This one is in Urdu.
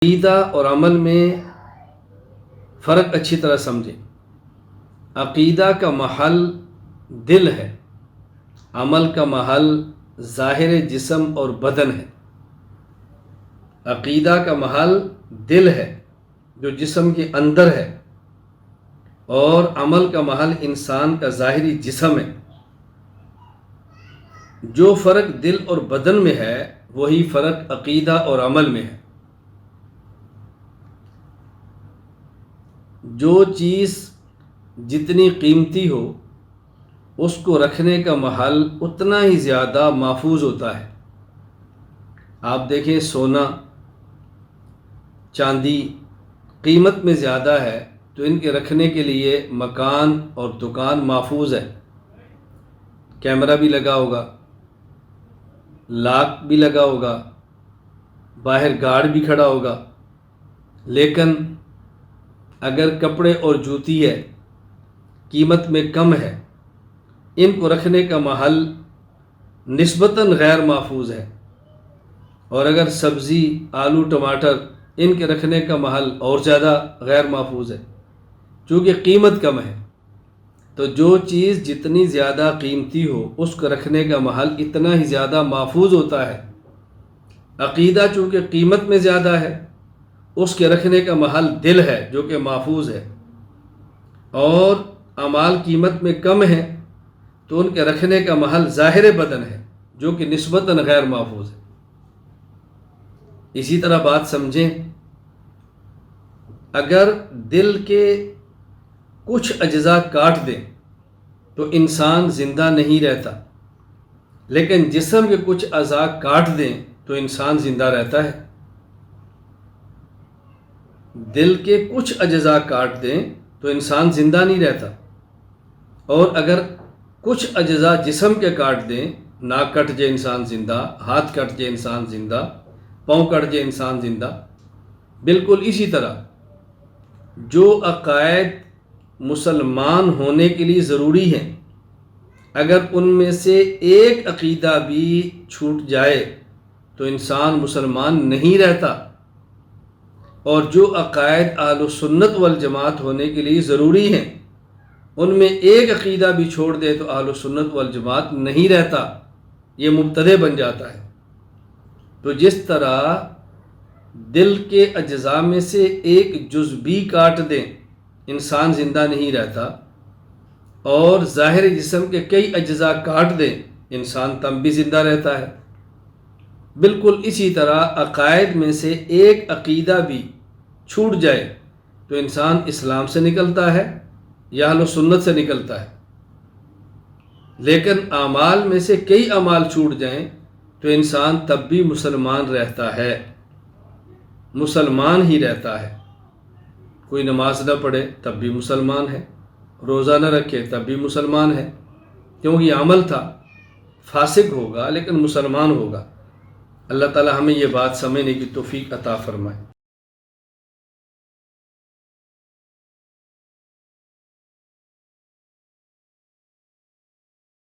عقیدہ اور عمل میں فرق اچھی طرح سمجھیں۔ عقیدہ کا محل دل ہے، عمل کا محل ظاہر جسم اور بدن ہے۔ عقیدہ کا محل دل ہے جو جسم کے اندر ہے، اور عمل کا محل انسان کا ظاہری جسم ہے۔ جو فرق دل اور بدن میں ہے وہی فرق عقیدہ اور عمل میں ہے۔ جو چیز جتنی قیمتی ہو اس کو رکھنے کا محل اتنا ہی زیادہ محفوظ ہوتا ہے۔ آپ دیکھیں، سونا چاندی قیمت میں زیادہ ہے تو ان کے رکھنے کے لیے مکان اور دکان محفوظ ہے، کیمرہ بھی لگا ہوگا، لاک بھی لگا ہوگا، باہر گارڈ بھی کھڑا ہوگا۔ لیکن اگر کپڑے اور جوتی ہے، قیمت میں کم ہے، ان کو رکھنے کا محل نسبتاً غیر محفوظ ہے۔ اور اگر سبزی، آلو، ٹماٹر، ان کے رکھنے کا محل اور زیادہ غیر محفوظ ہے، چونکہ قیمت کم ہے۔ تو جو چیز جتنی زیادہ قیمتی ہو اس کو رکھنے کا محل اتنا ہی زیادہ محفوظ ہوتا ہے۔ عقیدہ چونکہ قیمت میں زیادہ ہے، اس کے رکھنے کا محل دل ہے جو کہ محفوظ ہے، اور اعمال قیمت میں کم ہے تو ان کے رکھنے کا محل ظاہر بدن ہے جو کہ نسبتاً غیر محفوظ ہے۔ اسی طرح بات سمجھیں، اگر دل کے کچھ اجزاء کاٹ دیں تو انسان زندہ نہیں رہتا، لیکن جسم کے کچھ اعضاء کاٹ دیں تو انسان زندہ رہتا ہے۔ دل کے کچھ اجزاء کاٹ دیں تو انسان زندہ نہیں رہتا، اور اگر کچھ اجزاء جسم کے کاٹ دیں، ناک کٹ جائے انسان زندہ، ہاتھ کٹ جائے انسان زندہ، پاؤں کٹ جائے انسان زندہ۔ بالکل اسی طرح جو عقائد مسلمان ہونے کے لیے ضروری ہیں، اگر ان میں سے ایک عقیدہ بھی چھوٹ جائے تو انسان مسلمان نہیں رہتا، اور جو عقائد اہل سنت والجماعت ہونے کے لیے ضروری ہیں ان میں ایک عقیدہ بھی چھوڑ دے تو اہل سنت والجماعت نہیں رہتا، یہ مبتدع بن جاتا ہے۔ تو جس طرح دل کے اجزاء میں سے ایک جز بھی کاٹ دیں انسان زندہ نہیں رہتا، اور ظاہر جسم کے کئی اجزاء کاٹ دیں انسان تب بھی زندہ رہتا ہے۔ بالکل اسی طرح عقائد میں سے ایک عقیدہ بھی چھوٹ جائے تو انسان اسلام سے نکلتا ہے یا اہل سنت سے نکلتا ہے، لیکن اعمال میں سے کئی اعمال چھوٹ جائیں تو انسان تب بھی مسلمان رہتا ہے، مسلمان ہی رہتا ہے۔ کوئی نماز نہ پڑھے تب بھی مسلمان ہے، روزہ نہ رکھے تب بھی مسلمان ہے، کیونکہ یہ عمل تھا، فاسق ہوگا لیکن مسلمان ہوگا۔ اللہ تعالی ہمیں یہ بات سمجھنے کی توفیق عطا فرمائے۔